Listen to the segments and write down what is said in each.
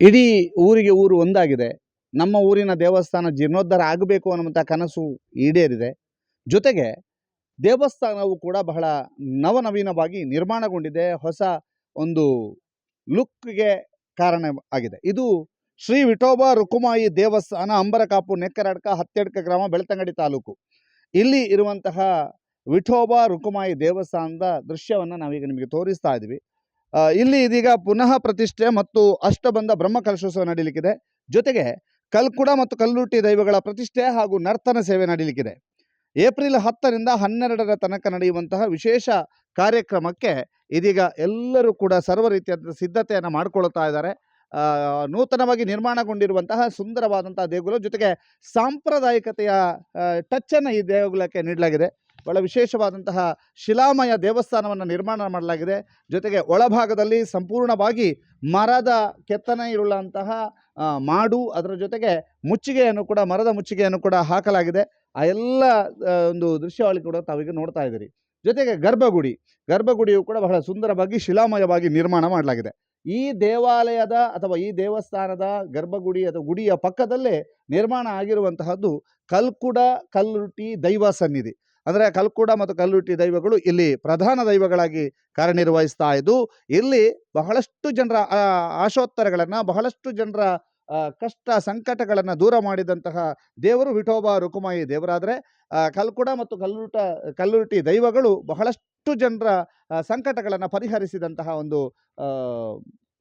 ಇಡೀ ಊರಿಗೆ ಊರು ಒಂದಾಗಿದೆ. ನಮ್ಮ ಊರಿನ ದೇವಸ್ಥಾನ ಜೀರ್ಣೋದ್ಧಾರ ಆಗಬೇಕು ಅನ್ನುವಂಥ ಕನಸು ಈಡೇರಿದೆ. ಜೊತೆಗೆ ದೇವಸ್ಥಾನವು ಕೂಡ ಬಹಳ ನವನವೀನವಾಗಿ ನಿರ್ಮಾಣಗೊಂಡಿದೆ. ಹೊಸ ಒಂದು ಲುಕ್ಗೆ ಕಾರಣ ಆಗಿದೆ. ಇದು ಶ್ರೀ ವಿಠೋಬಾ ರುಕುಮಾಯಿ ದೇವಸ್ಥಾನ, ಅಂಬರಕಾಪು, ನೆಕ್ಕರಡ್ಕ, ಹತ್ಯಡ್ಕ ಗ್ರಾಮ, ಬೆಳ್ತಂಗಡಿ ತಾಲೂಕು. ಇಲ್ಲಿ ಇರುವಂತಹ ವಿಠೋಬಾ ರುಕುಮಾಯಿ ದೇವಸ್ಥಾನದ ದೃಶ್ಯವನ್ನು ನಾವೀಗ ನಿಮಗೆ ತೋರಿಸ್ತಾ ಇದ್ದೀವಿ. ಇಲ್ಲಿ ಇದೀಗ ಪುನಃ ಪ್ರತಿಷ್ಠೆ ಮತ್ತು ಅಷ್ಟಬಂಧ ಬ್ರಹ್ಮ ಕಲಶೋತ್ಸವ ನಡೀಲಿಕ್ಕಿದೆ. ಜೊತೆಗೆ ಕಲ್ಕುಡ ಮತ್ತು ಕಲ್ಲುಟ್ಟಿ ದೈವಗಳ ಪ್ರತಿಷ್ಠೆ ಹಾಗೂ ನರ್ತನ ಸೇವೆ ನಡೀಲಿಕ್ಕಿದೆ. ಏಪ್ರಿಲ್ 10ರಿಂದ 12ರ ತನಕ ನಡೆಯುವಂತಹ ವಿಶೇಷ ಕಾರ್ಯಕ್ರಮಕ್ಕೆ ಇದೀಗ ಎಲ್ಲರೂ ಕೂಡ ಸರ್ವ ರೀತಿಯಾದ ಸಿದ್ಧತೆಯನ್ನು ಮಾಡಿಕೊಳ್ತಾ ಇದ್ದಾರೆ. ನೂತನವಾಗಿ ನಿರ್ಮಾಣಗೊಂಡಿರುವಂತಹ ಸುಂದರವಾದಂತಹ ದೇಗುಲ, ಜೊತೆಗೆ ಸಾಂಪ್ರದಾಯಿಕತೆಯ ಟಚ್ಚನ್ನು ಈ ದೇಗುಲಕ್ಕೆ ನೀಡಲಾಗಿದೆ. ಬಹಳ ವಿಶೇಷವಾದಂತಹ ಶಿಲಾಮಯ ದೇವಸ್ಥಾನವನ್ನು ನಿರ್ಮಾಣ ಮಾಡಲಾಗಿದೆ. ಜೊತೆಗೆ ಒಳಭಾಗದಲ್ಲಿ ಸಂಪೂರ್ಣವಾಗಿ ಮರದ ಕೆತ್ತನೆ ಇರುವಂತಹ ಮಾಡು, ಅದರ ಜೊತೆಗೆ ಮುಚ್ಚಿಗೆಯನ್ನು ಕೂಡ, ಮರದ ಮುಚ್ಚಿಗೆಯನ್ನು ಕೂಡ ಹಾಕಲಾಗಿದೆ. ಆ ಎಲ್ಲ ಒಂದು ದೃಶ್ಯಾವಳಿ ಕೂಡ ತಾವೀಗ ನೋಡ್ತಾ ಇದ್ದೀರಿ. ಜೊತೆಗೆ ಗರ್ಭಗುಡಿಯು ಕೂಡ ಬಹಳ ಸುಂದರವಾಗಿ ಶಿಲಾಮಯವಾಗಿ ನಿರ್ಮಾಣ ಮಾಡಲಾಗಿದೆ. ಈ ದೇವಾಲಯದ ಅಥವಾ ಈ ದೇವಸ್ಥಾನದ ಗರ್ಭಗುಡಿ ಅಥವಾ ಗುಡಿಯ ಪಕ್ಕದಲ್ಲೇ ನಿರ್ಮಾಣ ಆಗಿರುವಂತಹದ್ದು ಕಲ್ಕುಡ ಕಲ್ಲುಟ್ಟಿ ದೈವ ಸನ್ನಿಧಿ. ಅಂದರೆ ಕಲ್ಕುಡ ಮತ್ತು ಕಲ್ಲುಟ್ಟಿ ದೈವಗಳು ಇಲ್ಲಿ ಪ್ರಧಾನ ದೈವಗಳಾಗಿ ಕಾರ್ಯನಿರ್ವಹಿಸ್ತಾ ಇದ್ದು, ಇಲ್ಲಿ ಬಹಳಷ್ಟು ಜನರ ಆಶೋತ್ತರಗಳನ್ನು, ಬಹಳಷ್ಟು ಜನರ ಕಷ್ಟ ಸಂಕಟಗಳನ್ನು ದೂರ ಮಾಡಿದಂತಹ ದೇವರು ವಿಠೋಬಾ ರುಕುಮಾಯಿ ದೇವರಾದರೆ, ಕಲ್ಕುಡ ಮತ್ತು ಕಲ್ಲುಟ್ಟಿ ದೈವಗಳು ಬಹಳಷ್ಟು ಜನರ ಸಂಕಟಗಳನ್ನು ಪರಿಹರಿಸಿದಂತಹ ಒಂದು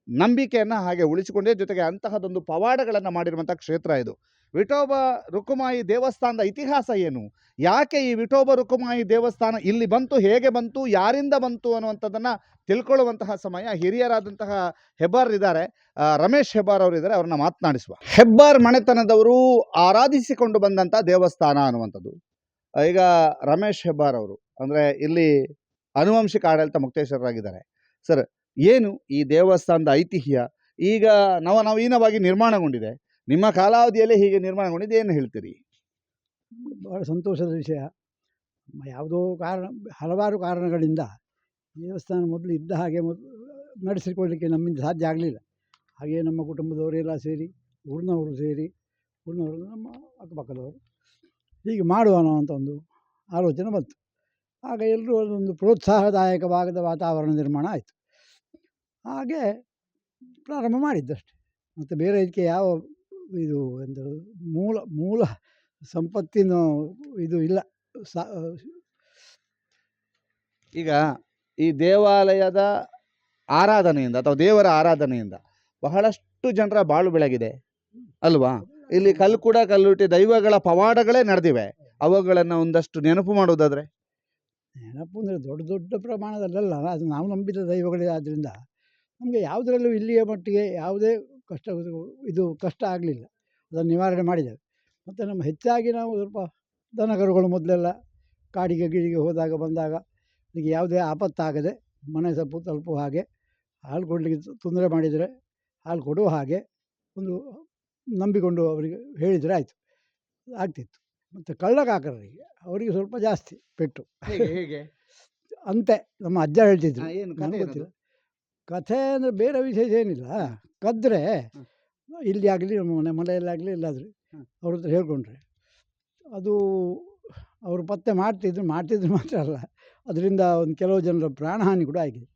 ನಂಬಿಕೆಯನ್ನು ಹಾಗೆ ಉಳಿಸಿಕೊಂಡೇ. ಜೊತೆಗೆ ಅಂತಹದೊಂದು ಪವಾಡಗಳನ್ನು ಮಾಡಿರುವಂಥ ಕ್ಷೇತ್ರ ಇದು. ವಿಠೋಬಾ ರುಕುಮಾಯಿ ದೇವಸ್ಥಾನದ ಇತಿಹಾಸ ಏನು, ಯಾಕೆ ಈ ವಿಠೋಬಾ ರುಕುಮಾಯಿ ದೇವಸ್ಥಾನ ಇಲ್ಲಿ ಬಂತು, ಹೇಗೆ ಬಂತು, ಯಾರಿಂದ ಬಂತು ಅನ್ನುವಂಥದ್ದನ್ನು ತಿಳ್ಕೊಳ್ಳುವಂತಹ ಸಮಯ ಹಿರಿಯರಾದಂತಹ ಹೆಬ್ಬಾರ್ ಇದ್ದಾರೆ, ರಮೇಶ್ ಹೆಬ್ಬಾರ್ ಅವರು ಇದ್ದಾರೆ. ಅವ್ರನ್ನ ಮಾತನಾಡಿಸುವ. ಹೆಬ್ಬಾರ್ ಮನೆತನದವರು ಆರಾಧಿಸಿಕೊಂಡು ಬಂದಂಥ ದೇವಸ್ಥಾನ ಅನ್ನುವಂಥದ್ದು. ಈಗ ರಮೇಶ್ ಹೆಬ್ಬಾರ್ ಅವರು ಅಂದರೆ ಇಲ್ಲಿ ಆನುವಂಶಿಕ ಆಡಳಿತ ಮುಕ್ತೇಶ್ವರರಾಗಿದ್ದಾರೆ. ಸರ್, ಏನು ಈ ದೇವಸ್ಥಾನದ ಐತಿಹ್ಯ? ಈಗ ನವನವೀನವಾಗಿ ನಿರ್ಮಾಣಗೊಂಡಿದೆ, ನಿಮ್ಮ ಕಾಲಾವಧಿಯಲ್ಲೇ ಹೀಗೆ ನಿರ್ಮಾಣಗೊಂಡಿದೆ, ಏನು ಹೇಳ್ತೀರಿ? ಬಹಳ ಸಂತೋಷದ ವಿಷಯ. ಯಾವುದೋ ಹಲವಾರು ಕಾರಣಗಳಿಂದ ದೇವಸ್ಥಾನ ಮೊದಲು ಇದ್ದ ಹಾಗೆ ನಡೆಸಿಕೊಳ್ಳಲಿಕ್ಕೆ ನಮ್ಮಿಂದ ಸಾಧ್ಯ ಆಗಲಿಲ್ಲ. ಹಾಗೆಯೇ ನಮ್ಮ ಕುಟುಂಬದವರೆಲ್ಲ ಸೇರಿ, ಊರಿನವರು ಸೇರಿ, ನಮ್ಮ ಅಕ್ಕಪಕ್ಕದವರು ಹೀಗೆ ಮಾಡುವ ಅಂತ ಒಂದು ಆಲೋಚನೆ ಬಂತು. ಆಗ ಎಲ್ಲರೂ ಅದೊಂದು ಪ್ರೋತ್ಸಾಹದಾಯಕವಾದ ವಾತಾವರಣ ನಿರ್ಮಾಣ ಆಯಿತು. ಹಾಗೆ ಪ್ರಾರಂಭ ಮಾಡಿದ್ದಷ್ಟೆ. ಮತ್ತು ಬೇರೆ ಇದಕ್ಕೆ ಯಾವ ಇದು ಎಂದು ಮೂಲ ಸಂಪತ್ತಿನ ಇದು ಇಲ್ಲ. ಈಗ ಈ ದೇವಾಲಯದ ಆರಾಧನೆಯಿಂದ ಅಥವಾ ದೇವರ ಆರಾಧನೆಯಿಂದ ಬಹಳಷ್ಟು ಜನರ ಬಾಳು ಬೆಳಗಿದೆ ಅಲ್ವಾ? ಇಲ್ಲಿ ಕಲ್ಕುಡ ಕಲ್ಲುಟ್ಟಿ ದೈವಗಳ ಪವಾಡಗಳೇ ನಡೆದಿವೆ. ಅವುಗಳನ್ನು ಒಂದಷ್ಟು ನೆನಪು ಮಾಡುವುದಾದ್ರೆ? ನೆನಪು ಅಂದರೆ ದೊಡ್ಡ ದೊಡ್ಡ ಪ್ರಮಾಣದಲ್ಲ, ಅದು ನಾವು ನಂಬಿದ ದೈವಗಳೇ. ಆದ್ದರಿಂದ ನಮಗೆ ಯಾವುದರಲ್ಲೂ ಇಲ್ಲಿಯ ಮಟ್ಟಿಗೆ ಯಾವುದೇ ಕಷ್ಟ ಆಗಲಿಲ್ಲ. ಅದನ್ನು ನಿವಾರಣೆ ಮಾಡಿದ್ದೇವೆ. ಮತ್ತು ನಮ್ಮ ಹೆಚ್ಚಾಗಿ ನಾವು ಸ್ವಲ್ಪ ದನಕರುಗಳು ಮೊದಲೆಲ್ಲ ಕಾಡಿಗೆ ಗಿಡಿಗೆ ಹೋದಾಗ ಬಂದಾಗ ಅದಕ್ಕೆ ಯಾವುದೇ ಆಪತ್ತಾಗದೆ ಮನೆ ತಲುಪುವ ಹಾಗೆ, ಹಾಲು ಕೊಡಲಿಕ್ಕೆ ತೊಂದರೆ ಮಾಡಿದರೆ ಹಾಲು ಕೊಡುವ ಹಾಗೆ ಒಂದು ನಂಬಿಕೊಂಡು ಅವರಿಗೆ ಹೇಳಿದರೆ ಆಯಿತು, ಆಗ್ತಿತ್ತು. ಮತ್ತು ಕಳ್ಳಕಾಕರರಿಗೆ ಅವರಿಗೆ ಸ್ವಲ್ಪ ಜಾಸ್ತಿ ಪೆಟ್ಟು. ಹೇಗೆ ಅಂತೆ ನಮ್ಮ ಅಜ್ಜ ಹೇಳ್ತಿದ್ರು. ನನಗೆ ಗೊತ್ತಿಲ್ಲ. ಕಥೆ ಅಂದರೆ ಬೇರೆ ವಿಶೇಷ ಏನಿಲ್ಲ. ಕದ್ದರೆ ಇಲ್ಲಿ ಆಗಲಿ, ನಮ್ಮ ಮನೆಯಲ್ಲಾಗಲಿ, ಎಲ್ಲಾದರೂ ಅವ್ರ ಹತ್ರ ಹೇಳ್ಕೊಂಡ್ರೆ ಅದು ಅವರು ಪತ್ತೆ ಮಾಡ್ತಿದ್ರು ಮಾತ್ರ ಅಲ್ಲ, ಅದರಿಂದ ಒಂದು ಕೆಲವು ಜನರ ಪ್ರಾಣಹಾನಿ ಕೂಡ ಆಗಿದೆ.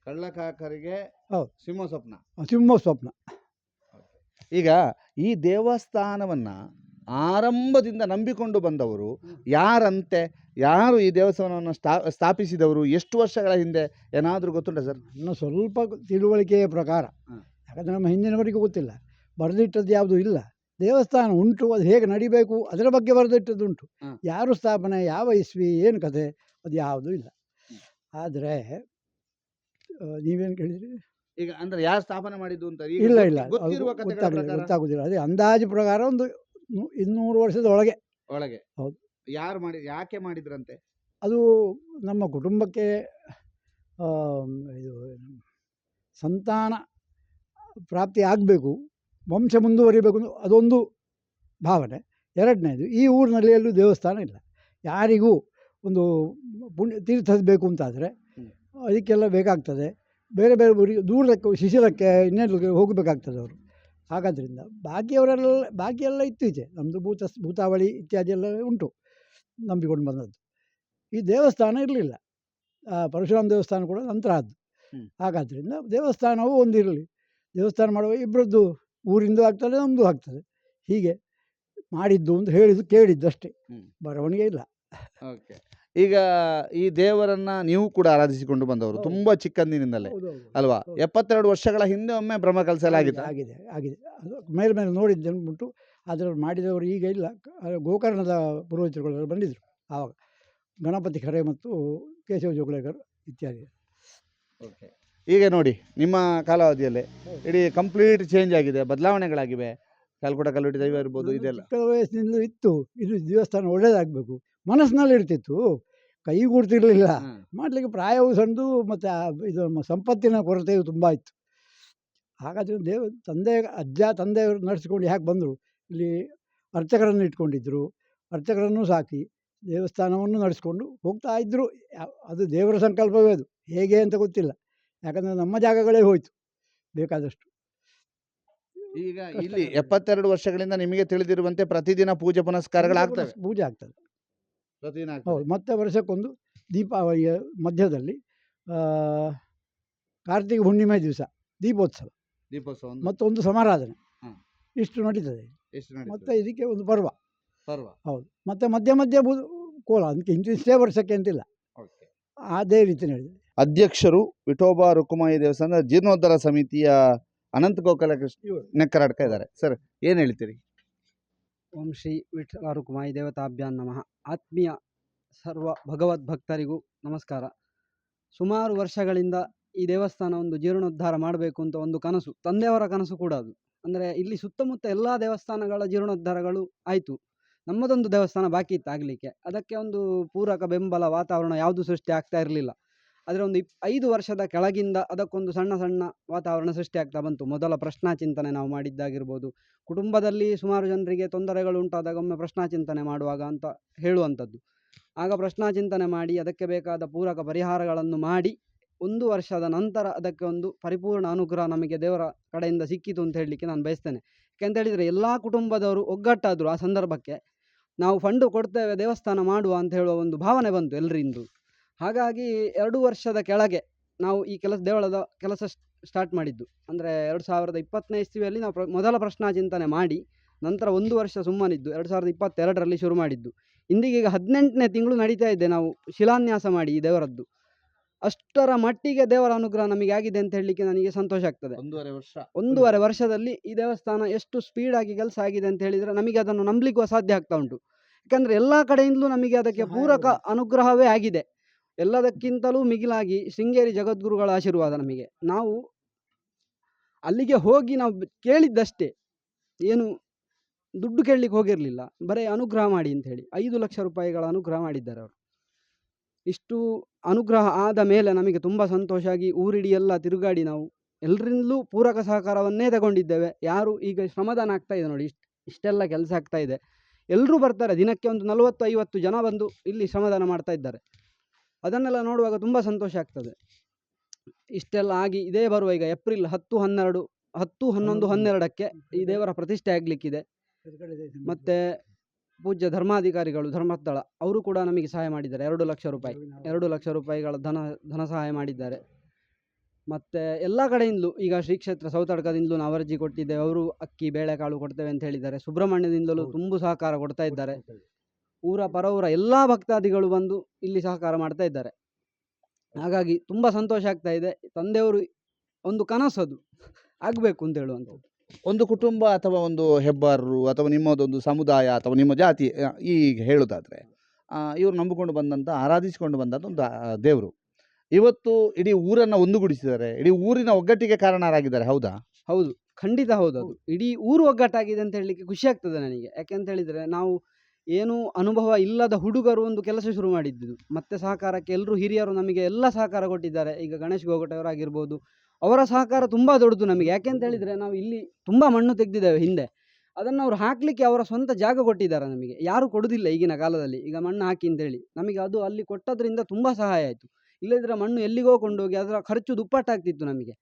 ಕಳ್ಳಕಾಕರಿಗೆ ಹೌದು, ಸಿಂಹ ಸ್ವಪ್ನ. ಈಗ ಈ ದೇವಸ್ಥಾನವನ್ನು ಆರಂಭದಿಂದ ನಂಬಿಕೊಂಡು ಬಂದವರು ಯಾರಂತೆ? ಯಾರು ಈ ದೇವಸ್ಥಾನವನ್ನು ಸ್ಥಾಪಿಸಿದವರು? ಎಷ್ಟು ವರ್ಷಗಳ ಹಿಂದೆ ಏನಾದರೂ ಗೊತ್ತುಂಟ ಸರ್? ನನ್ನ ಸ್ವಲ್ಪ ತಿಳುವಳಿಕೆಯ ಪ್ರಕಾರ, ಯಾಕಂದರೆ ನಮ್ಮ ಹಿಂದಿನವರಿಗೂ ಗೊತ್ತಿಲ್ಲ, ಬರೆದಿಟ್ಟದ್ದು ಯಾವುದೂ ಇಲ್ಲ. ದೇವಸ್ಥಾನ ಉಂಟು, ಅದು ಹೇಗೆ ನಡಿಬೇಕು ಅದರ ಬಗ್ಗೆ ಬರೆದಿಟ್ಟದ್ದು ಉಂಟು. ಯಾರು ಸ್ಥಾಪನೆ, ಯಾವ ಇಸ್ವಿ, ಏನು ಕಥೆ, ಅದು ಯಾವುದೂ ಇಲ್ಲ. ಆದರೆ ನೀವೇನು ಕೇಳಿದ್ರಿ? ಈಗ ಅಂದರೆ ಯಾರು ಸ್ಥಾಪನೆ ಮಾಡಿದ್ದು ಅಂತ ಇಲ್ಲ ಗೊತ್ತಾಗುದಿಲ್ಲ. ಅದೇ ಅಂದಾಜು ಪ್ರಕಾರ ಒಂದು 200 ವರ್ಷದ ಒಳಗೆ. ಹೌದು. ಯಾಕೆ ಮಾಡಿದ್ರಂತೆ? ಅದು ನಮ್ಮ ಕುಟುಂಬಕ್ಕೆ ಇದು ಸಂತಾನ ಪ್ರಾಪ್ತಿ ಆಗಬೇಕು, ವಂಶ ಮುಂದುವರಿಬೇಕು, ಅದೊಂದು ಭಾವನೆ. ಎರಡನೇದು, ಈ ಊರಿನಲ್ಲಿ ಎಲ್ಲೂ ದೇವಸ್ಥಾನ ಇಲ್ಲ. ಯಾರಿಗೂ ಒಂದು ಪುಣ್ಯ ತೀರ್ಥಬೇಕು ಅಂತಾದರೆ ಅದಕ್ಕೆಲ್ಲ ಬೇಕಾಗ್ತದೆ. ಬೇರೆ ಬೇರೆ ಊರಿಗೆ ದೂರಕ್ಕೆ ಶಿಶಿಲಕ್ಕೆ ಇನ್ನೆಲ್ಲ ಹೋಗಬೇಕಾಗ್ತದೆ ಅವರು. ಹಾಗಾದ್ದರಿಂದ ಬಾಕಿ ಎಲ್ಲ ಇತ್ತೀಚೆ ನಮ್ಮದು ಭೂತಾವಳಿ ಇತ್ಯಾದಿ ಎಲ್ಲ ಉಂಟು ನಂಬಿಕೊಂಡು ಬಂದದ್ದು. ಈ ದೇವಸ್ಥಾನ ಇರಲಿಲ್ಲ. ಪರಶುರಾಮ ದೇವಸ್ಥಾನ ಕೂಡ ನಂತರ ಆದ್ದು. ಹಾಗಾದ್ದರಿಂದ ದೇವಸ್ಥಾನವೂ ಒಂದಿರಲಿ, ದೇವಸ್ಥಾನ ಮಾಡುವ ಇಬ್ಬರದ್ದು ಊರಿಂದು ಆಗ್ತದೆ, ನಮ್ಮದು ಆಗ್ತದೆ. ಹೀಗೆ ಮಾಡಿದ್ದು ಅಂತ ಕೇಳಿದ್ದು ಅಷ್ಟೇ, ಬರವಣಿಗೆ ಇಲ್ಲ. ಓಕೆ. ಈಗ ಈ ದೇವರನ್ನ ನೀವು ಕೂಡ ಆರಾಧಿಸಿಕೊಂಡು ಬಂದವರು ತುಂಬಾ ಚಿಕ್ಕಂದಿನಿಂದಲೇ ಅಲ್ವಾ? 72 ವರ್ಷಗಳ ಹಿಂದೆ ಒಮ್ಮೆ ಬ್ರಹ್ಮ ಕಲಸಲಾಗಿದೆ. ಆಗಿದೆ ಆಗಿದೆ ಅದು ಮೇಲೆ ಮೇಲೆ ನೋಡಿದ್ದು ಅಂದ್ಬಿಟ್ಟು. ಅದರಲ್ಲಿ ಮಾಡಿದವರು ಈಗ ಇಲ್ಲ. ಗೋಕರ್ಣದ ಪುರೋಹಿತರುಗಳೆಲ್ಲ ಬಂದಿದ್ದರು ಆವಾಗ, ಗಣಪತಿ ಖರೆ ಮತ್ತು ಕೇಶವ ಜೋಗುಳೇಕರ್ ಇತ್ಯಾದಿ. ಓಕೆ. ಈಗ ನೋಡಿ ನಿಮ್ಮ ಕಾಲಾವಧಿಯಲ್ಲೇ ಇಡೀ ಕಂಪ್ಲೀಟ್ ಚೇಂಜ್ ಆಗಿದೆ, ಬದಲಾವಣೆಗಳಾಗಿವೆ. ಕಲ್ಕುಟ ಕಲ್ಲುಟಿ ದೈವ ಇರ್ಬೋದು, ಇದೆಲ್ಲ ಚಿಕ್ಕ ವಯಸ್ಸಿನಿಂದ ಇತ್ತು. ಇದು ದೇವಸ್ಥಾನ ಒಳ್ಳೇದಾಗಬೇಕು ಮನಸ್ಸಿನಲ್ಲಿ ಇರ್ತಿತ್ತು, ಕೈಗೂಡ್ತಿರ್ಲಿಲ್ಲ ಮಾಡಲಿಕ್ಕೆ. ಪ್ರಾಯವೂ ಸಣ್ಣದು ಮತ್ತು ಇದು ನಮ್ಮ ಸಂಪತ್ತಿನ ಕೊರತೆಯು ತುಂಬ ಇತ್ತು. ಹಾಗಾದರೆ ಅಜ್ಜ ತಂದೆಯವರು ನಡೆಸಿಕೊಂಡು ಯಾಕೆ ಬಂದರು? ಇಲ್ಲಿ ಅರ್ಚಕರನ್ನು ಇಟ್ಕೊಂಡಿದ್ದರು, ಅರ್ಚಕರನ್ನು ಸಾಕಿ ದೇವಸ್ಥಾನವನ್ನು ನಡೆಸ್ಕೊಂಡು ಹೋಗ್ತಾ ಇದ್ದರು. ಅದು ದೇವರ ಸಂಕಲ್ಪವೇ, ಅದು ಹೇಗೆ ಅಂತ ಗೊತ್ತಿಲ್ಲ. ಯಾಕಂದರೆ ನಮ್ಮ ಜಾಗಗಳೇ ಹೋಯಿತು ಬೇಕಾದಷ್ಟು. ಈಗ ಇಲ್ಲಿ 72 ವರ್ಷಗಳಿಂದ ನಿಮಗೆ ತಿಳಿದಿರುವಂತೆ ಪ್ರತಿದಿನ ಪೂಜೆ ಪುನಸ್ಕಾರಗಳಾಗ್ತವೆ. ಪೂಜೆ ಆಗ್ತದೆ ಪ್ರತಿದಿನ ಹೌದು. ಮತ್ತೆ ವರ್ಷಕ್ಕೊಂದು ದೀಪಾವಳಿಯ ಮಧ್ಯದಲ್ಲಿ ಕಾರ್ತಿಕ ಹುಣ್ಣಿಮೆ ದಿವಸ ದೀಪೋತ್ಸವ, ಮತ್ತೊಂದು ಸಮಾರಾಧನೆ, ಇಷ್ಟು ನಡೀತದೆ. ಮತ್ತು ಇದಕ್ಕೆ ಒಂದು ಪರ್ವ. ಹೌದು. ಮತ್ತು ಮಧ್ಯ ಮಧ್ಯ ಕೋಲ, ಅದಕ್ಕೆ ಇಂತಿಷ್ಟೇ ವರ್ಷಕ್ಕೆ ಅಂತಿಲ್ಲ, ಅದೇ ರೀತಿ ನಡೆದಿದೆ. ಅಧ್ಯಕ್ಷರು ವಿಠೋಬಾ ರುಕುಮಾಯಿ ದೇವಸ್ಥಾನದ ಜೀರ್ಣೋದ್ಧಾರ ಸಮಿತಿಯ ಅನಂತ ಗೋಪಾಲಕೃಷ್ಣ ನೆಕ್ಕರಾಡ್ಕ ಇದ್ದಾರೆ. ಸರ್, ಏನು ಹೇಳ್ತೀರಿ? ಓಂ ಶ್ರೀ ವಿಠಲ ರುಕುಮಾಯಿ ದೇವತಾಭ್ಯಾನ್ ನಮಃ. ಆತ್ಮೀಯ ಸರ್ವ ಭಗವದ್ ಭಕ್ತರಿಗೂ ನಮಸ್ಕಾರ. ಸುಮಾರು ವರ್ಷಗಳಿಂದ ಈ ದೇವಸ್ಥಾನ ಒಂದು ಜೀರ್ಣೋದ್ಧಾರ ಮಾಡಬೇಕು ಅಂತ ಒಂದು ಕನಸು, ತಂದೆಯವರ ಕನಸು ಕೂಡ ಅದು. ಅಂದರೆ ಇಲ್ಲಿ ಸುತ್ತಮುತ್ತ ಎಲ್ಲ ದೇವಸ್ಥಾನಗಳ ಜೀರ್ಣೋದ್ಧಾರಗಳು ಆಯಿತು, ನಮ್ಮದೊಂದು ದೇವಸ್ಥಾನ ಬಾಕಿ ಇತ್ತು ಆಗಲಿಕ್ಕೆ. ಅದಕ್ಕೆ ಒಂದು ಪೂರಕ ಬೆಂಬಲ ವಾತಾವರಣ ಯಾವುದು ಸೃಷ್ಟಿ ಆಗ್ತಾ ಇರಲಿಲ್ಲ. ಆದರೆ ಒಂದು 5 ವರ್ಷದ ಕೆಳಗಿಂದ ಅದಕ್ಕೊಂದು ಸಣ್ಣ ಸಣ್ಣ ವಾತಾವರಣ ಸೃಷ್ಟಿ ಆಗ್ತಾ ಬಂತು. ಮೊದಲ ಪ್ರಶ್ನಾ ಚಿಂತನೆ ನಾವು ಮಾಡಿದ್ದಾಗಿರ್ಬೋದು, ಕುಟುಂಬದಲ್ಲಿ ಸುಮಾರು ಜನರಿಗೆ ತೊಂದರೆಗಳು ಉಂಟಾದಾಗ ಒಮ್ಮೆ ಪ್ರಶ್ನಾ ಚಿಂತನೆ ಮಾಡುವಾಗ ಅಂತ ಹೇಳುವಂಥದ್ದು. ಆಗ ಪ್ರಶ್ನಾ ಚಿಂತನೆ ಮಾಡಿ ಅದಕ್ಕೆ ಬೇಕಾದ ಪೂರಕ ಪರಿಹಾರಗಳನ್ನು ಮಾಡಿ 1 ವರ್ಷದ ನಂತರ ಅದಕ್ಕೆ ಒಂದು ಪರಿಪೂರ್ಣ ಅನುಗ್ರಹ ನಮಗೆ ದೇವರ ಕಡೆಯಿಂದ ಸಿಕ್ಕಿತು ಅಂತ ಹೇಳಲಿಕ್ಕೆ ನಾನು ಬಯಸ್ತೇನೆ. ಯಾಕೆಂತೇಳಿದರೆ ಎಲ್ಲ ಕುಟುಂಬದವರು ಒಗ್ಗಟ್ಟಾದರು. ಆ ಸಂದರ್ಭಕ್ಕೆ ನಾವು ಫಂಡು ಕೊಡ್ತೇವೆ, ದೇವಸ್ಥಾನ ಮಾಡುವ ಅಂತ ಹೇಳುವ ಒಂದು ಭಾವನೆ ಬಂತು ಎಲ್ಲರಿಂದು. ಹಾಗಾಗಿ 2 ವರ್ಷದ ಕೆಳಗೆ ನಾವು ಈ ದೇವಳದ ಕೆಲಸ ಸ್ಟಾರ್ಟ್ ಮಾಡಿದ್ದು. ಅಂದರೆ 2020ನೇ ಇಸ್ವಿಯಲ್ಲಿ ನಾವು ಮೊದಲ ಪ್ರಶ್ನಾ ಚಿಂತನೆ ಮಾಡಿ ನಂತರ 1 ವರ್ಷ ಸುಮ್ಮನಿದ್ದು 2022ರಲ್ಲಿ ಶುರು ಮಾಡಿದ್ದು. ಇಂದಿಗೀಗ 18ನೇ ತಿಂಗಳು ನಡೀತಾ ಇದೆ ನಾವು ಶಿಲಾನ್ಯಾಸ ಮಾಡಿ ಈ ದೇವರದ್ದು. ಅಷ್ಟರ ಮಟ್ಟಿಗೆ ದೇವರ ಅನುಗ್ರಹ ನಮಗೆ ಆಗಿದೆ ಅಂತ ಹೇಳಲಿಕ್ಕೆ ನನಗೆ ಸಂತೋಷ ಆಗ್ತದೆ. 1.5 ವರ್ಷದಲ್ಲಿ ಈ ದೇವಸ್ಥಾನ ಎಷ್ಟು ಸ್ಪೀಡಾಗಿ ಕೆಲಸ ಆಗಿದೆ ಅಂತ ಹೇಳಿದರೆ ನಮಗೆ ಅದನ್ನು ನಂಬಲಿಕ್ಕೂ ಅಸಾಧ್ಯ ಆಗ್ತಾ ಉಂಟು. ಯಾಕಂದರೆ ಎಲ್ಲ ಕಡೆಯಿಂದಲೂ ನಮಗೆ ಅದಕ್ಕೆ ಪೂರಕ ಅನುಗ್ರಹವೇ ಆಗಿದೆ. ಎಲ್ಲದಕ್ಕಿಂತಲೂ ಮಿಗಿಲಾಗಿ ಶೃಂಗೇರಿ ಜಗದ್ಗುರುಗಳ ಆಶೀರ್ವಾದ ನಮಗೆ. ನಾವು ಅಲ್ಲಿಗೆ ಹೋಗಿ ನಾವು ಕೇಳಿದ್ದಷ್ಟೇ, ಏನು ದುಡ್ಡು ಕೇಳಲಿಕ್ಕೆ ಹೋಗಿರಲಿಲ್ಲ, ಬರೀ ಅನುಗ್ರಹ ಮಾಡಿ ಅಂತ ಹೇಳಿ 5 ಲಕ್ಷ ರೂಪಾಯಿಗಳ ಅನುಗ್ರಹ ಮಾಡಿದ್ದಾರೆ ಅವರು. ಇಷ್ಟು ಅನುಗ್ರಹ ಆದ ಮೇಲೆ ನಮಗೆ ತುಂಬ ಸಂತೋಷ ಆಗಿ ಊರಿಡಿ ಎಲ್ಲ ತಿರುಗಾಡಿ ನಾವು ಎಲ್ಲರಿಂದಲೂ ಪೂರಕ ಸಹಕಾರವನ್ನೇ ತಗೊಂಡಿದ್ದೇವೆ. ಯಾರು ಈಗ ಶ್ರಮದಾನ ಆಗ್ತಾ ಇದೆ ನೋಡಿ, ಇಷ್ಟೆಲ್ಲ ಕೆಲಸ ಆಗ್ತಾ ಇದೆ, ಎಲ್ಲರೂ ಬರ್ತಾರೆ. ದಿನಕ್ಕೆ ಒಂದು 40-50 ಜನ ಬಂದು ಇಲ್ಲಿ ಶ್ರಮದಾನ ಮಾಡ್ತಾ ಇದ್ದಾರೆ. ಅದನ್ನೆಲ್ಲ ನೋಡುವಾಗ ತುಂಬ ಸಂತೋಷ ಆಗ್ತದೆ. ಇಷ್ಟೆಲ್ಲ ಆಗಿ ಇದೇ ಬರುವ ಈಗ ಏಪ್ರಿಲ್ 10, 11, 12ಕ್ಕೆ ಈ ದೇವರ ಪ್ರತಿಷ್ಠೆ ಆಗಲಿಕ್ಕಿದೆ. ಮತ್ತು ಪೂಜ್ಯ ಧರ್ಮಾಧಿಕಾರಿಗಳು ಧರ್ಮಸ್ಥಳ ಅವರು ಕೂಡ ನಮಗೆ ಸಹಾಯ ಮಾಡಿದ್ದಾರೆ. 2 ಲಕ್ಷ ರೂಪಾಯಿಗಳ ಧನ ಸಹಾಯ ಮಾಡಿದ್ದಾರೆ. ಮತ್ತು ಎಲ್ಲ ಕಡೆಯಿಂದಲೂ ಈಗ ಶ್ರೀ ಕ್ಷೇತ್ರ ಸೌತಡ್ಕದಿಂದಲೂ ನಾವು ಅರ್ಜಿ ಕೊಟ್ಟಿದ್ದೇವೆ, ಅವರು ಅಕ್ಕಿ ಬೇಳೆಕಾಳು ಕೊಡ್ತೇವೆ ಅಂತ ಹೇಳಿದ್ದಾರೆ. ಸುಬ್ರಹ್ಮಣ್ಯದಿಂದಲೂ ತುಂಬ ಸಹಕಾರ ಕೊಡ್ತಾ ಇದ್ದಾರೆ. ಊರ ಪರವೂರ ಎಲ್ಲ ಭಕ್ತಾದಿಗಳು ಬಂದು ಇಲ್ಲಿ ಸಹಕಾರ ಮಾಡ್ತಾ ಇದ್ದಾರೆ. ಹಾಗಾಗಿ ತುಂಬ ಸಂತೋಷ ಆಗ್ತಾ ಇದೆ. ತಂದೆಯವರು ಒಂದು ಕನಸದು ಆಗಬೇಕು ಅಂತ ಹೇಳುವಂಥದ್ದು. ಒಂದು ಕುಟುಂಬ ಅಥವಾ ಒಂದು ಹೆಬ್ಬಾರರು ಅಥವಾ ನಿಮ್ಮದೊಂದು ಸಮುದಾಯ ಅಥವಾ ನಿಮ್ಮ ಜಾತಿ ಈಗ ಹೇಳೋದಾದರೆ ಇವರು ನಂಬಿಕೊಂಡು ಬಂದಂಥ ಆರಾಧಿಸಿಕೊಂಡು ಬಂದಂಥ ಒಂದು ದೇವರು ಇವತ್ತು ಇಡೀ ಊರನ್ನು ಒಂದುಗೂಡಿಸಿದ್ದಾರೆ, ಇಡೀ ಊರಿನ ಒಗ್ಗಟ್ಟಿಗೆ ಕಾರಣರಾಗಿದ್ದಾರೆ. ಹೌದಾ? ಹೌದು, ಖಂಡಿತ ಹೌದು. ಅದು ಇಡೀ ಊರು ಒಗ್ಗಟ್ಟಾಗಿದೆ ಅಂತ ಹೇಳಲಿಕ್ಕೆ ಖುಷಿ ಆಗ್ತದೆ ನನಗೆ. ಯಾಕೆಂತ ಹೇಳಿದರೆ ನಾವು ಏನೂ ಅನುಭವ ಇಲ್ಲದ ಹುಡುಗರು ಒಂದು ಕೆಲಸ ಶುರು ಮಾಡಿದ್ದು, ಮತ್ತೆ ಸಹಕಾರಕ್ಕೆ ಎಲ್ಲರೂ ಹಿರಿಯರು ನಮಗೆ ಎಲ್ಲ ಸಹಕಾರ ಕೊಟ್ಟಿದ್ದಾರೆ. ಈಗ ಗಣೇಶ್ ಗೋಗಟೆಯವರಾಗಿರ್ಬೋದು, ಅವರ ಸಹಕಾರ ತುಂಬ ದೊಡ್ಡದು ನಮಗೆ. ಯಾಕೆಂತ ಹೇಳಿದರೆ ನಾವು ಇಲ್ಲಿ ತುಂಬ ಮಣ್ಣು ತೆಗೆದಿದ್ದೇವೆ ಹಿಂದೆ, ಅದನ್ನು ಅವರು ಹಾಕಲಿಕ್ಕೆ ಅವರ ಸ್ವಂತ ಜಾಗ ಕೊಟ್ಟಿದ್ದಾರೆ ನಮಗೆ. ಯಾರು ಕೊಡೋದಿಲ್ಲ ಈಗಿನ ಕಾಲದಲ್ಲಿ, ಈಗ ಮಣ್ಣು ಹಾಕಿ ಅಂತೇಳಿ ನಮಗೆ ಅದು ಅಲ್ಲಿ ಕೊಟ್ಟದ್ರಿಂದ ತುಂಬ ಸಹಾಯ ಆಯಿತು. ಇಲ್ಲದಿದ್ದರೆ ಮಣ್ಣು ಎಲ್ಲಿಗೋ ಕೊಂಡೋಗಿ ಅದರ ಖರ್ಚು ದುಪ್ಪಟ್ಟಾಗ್ತಿತ್ತು ನಮಗೆ.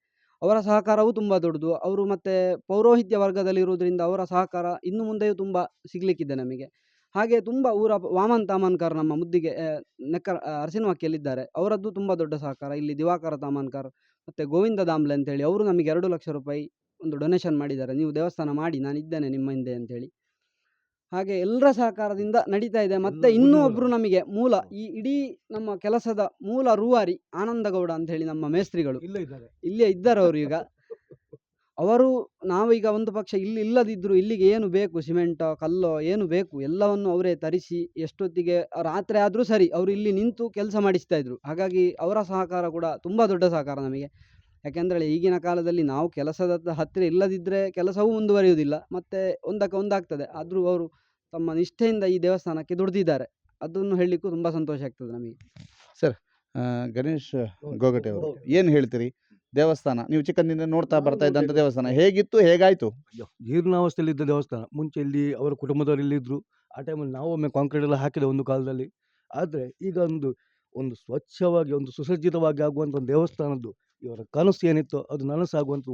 ಅವರ ಸಹಕಾರವೂ ತುಂಬ ದೊಡ್ಡದು. ಅವರು ಮತ್ತು ಪೌರೋಹಿತ್ಯ ವರ್ಗದಲ್ಲಿರುವುದರಿಂದ ಅವರ ಸಹಕಾರ ಇನ್ನು ಮುಂದೆಯೂ ತುಂಬ ಸಿಗಲಿಕ್ಕಿದೆ ನಮಗೆ. ಹಾಗೆ ತುಂಬ ಊರ ವಾಮನ್ ತಾಮನ್ಕರ್ ನಮ್ಮ ಮುದ್ದಿಗೆ ನೆಕ್ಕರ್ ಅರಸಿನಮಕ್ಕಿಯಲ್ಲಿದ್ದಾರೆ. ಅವರದ್ದು ತುಂಬ ದೊಡ್ಡ ಸಹಕಾರ. ಇಲ್ಲಿ ದಿವಾಕರ ತಾಮನ್ಕರ್ ಮತ್ತು ಗೋವಿಂದ ದಾಮ್ಲೆ ಅಂತೇಳಿ ಅವರು ನಮಗೆ 2 ಲಕ್ಷ ರೂಪಾಯಿ ಒಂದು ಡೊನೇಷನ್ ಮಾಡಿದ್ದಾರೆ. ನೀವು ದೇವಸ್ಥಾನ ಮಾಡಿ, ನಾನಿದ್ದೇನೆ ನಿಮ್ಮ ಹಿಂದೆ ಅಂತೇಳಿ. ಹಾಗೆ ಎಲ್ಲರ ಸಹಕಾರದಿಂದ ನಡೀತಾ ಇದೆ. ಮತ್ತು ಇನ್ನೂ ಒಬ್ಬರು ನಮಗೆ ಮೂಲ ಈ ಇಡೀ ನಮ್ಮ ಕೆಲಸದ ಮೂಲ ರೂವಾರಿ ಆನಂದಗೌಡ ಅಂತ ಹೇಳಿ ನಮ್ಮ ಮೇಸ್ತ್ರಿಗಳು ಇಲ್ಲೇ ಇದ್ದಾರೆ. ಅವರು ಈಗ ಅವರು ನಾವೀಗ ಒಂದು ಪಕ್ಷ ಇಲ್ಲಿ ಇಲ್ಲದಿದ್ದರೂ ಇಲ್ಲಿಗೆ ಏನು ಬೇಕು, ಸಿಮೆಂಟೋ ಕಲ್ಲೋ ಏನು ಬೇಕು ಎಲ್ಲವನ್ನು ಅವರೇ ತರಿಸಿ ಎಷ್ಟೊತ್ತಿಗೆ ರಾತ್ರಿ ಆದರೂ ಸರಿ ಅವರು ಇಲ್ಲಿ ನಿಂತು ಕೆಲಸ ಮಾಡಿಸ್ತಾ ಇದ್ರು. ಹಾಗಾಗಿ ಅವರ ಸಹಕಾರ ಕೂಡ ತುಂಬ ದೊಡ್ಡ ಸಹಕಾರ ನಮಗೆ. ಯಾಕೆಂದರೆ ಈಗಿನ ಕಾಲದಲ್ಲಿ ನಾವು ಕೆಲಸದ ಹತ್ತಿರ ಇಲ್ಲದಿದ್ದರೆ ಕೆಲಸವೂ ಮುಂದುವರಿಯುವುದಿಲ್ಲ, ಮತ್ತು ಒಂದಕ್ಕೆ ಒಂದಾಗ್ತದೆ. ಆದರೂ ಅವರು ತಮ್ಮ ನಿಷ್ಠೆಯಿಂದ ಈ ದೇವಸ್ಥಾನಕ್ಕೆ ದುಡಿದಿದ್ದಾರೆ. ಅದನ್ನು ಹೇಳಲಿಕ್ಕೂ ತುಂಬ ಸಂತೋಷ ಆಗ್ತದೆ ನಮಗೆ. ಗಣೇಶ್ ಗೋಗಟೆ ಅವರು ಏನು ಹೇಳ್ತೀರಿ? ದೇವಸ್ಥಾನ ನೀವು ಚಿಕ್ಕಂದಿನಿಂದ ನೋಡ್ತಾ ಬರ್ತಾ ಇದ್ದಂಥ ದೇವಸ್ಥಾನ ಹೇಗಿತ್ತು, ಹೇಗಾಯಿತು? ಜೀರ್ಣಾವಸ್ಥೆಯಲ್ಲಿದ್ದ ದೇವಸ್ಥಾನ. ಮುಂಚೆ ಇಲ್ಲಿ ಅವರ ಕುಟುಂಬದವರು ಇಲ್ಲಿದ್ದರು. ಆ ಟೈಮಲ್ಲಿ ನಾವು ಒಮ್ಮೆ ಕಾಂಕ್ರೀಟ್ ಎಲ್ಲ ಹಾಕಿದೆ ಒಂದು ಕಾಲದಲ್ಲಿ. ಆದರೆ ಈಗ ಒಂದು ಸ್ವಚ್ಛವಾಗಿ ಒಂದು ಸುಸಜ್ಜಿತವಾಗಿ ಆಗುವಂಥ ಒಂದು ದೇವಸ್ಥಾನದ್ದು ಇವರ ಕನಸು ಏನಿತ್ತು ಅದು ನನಸಾಗುವಂಥ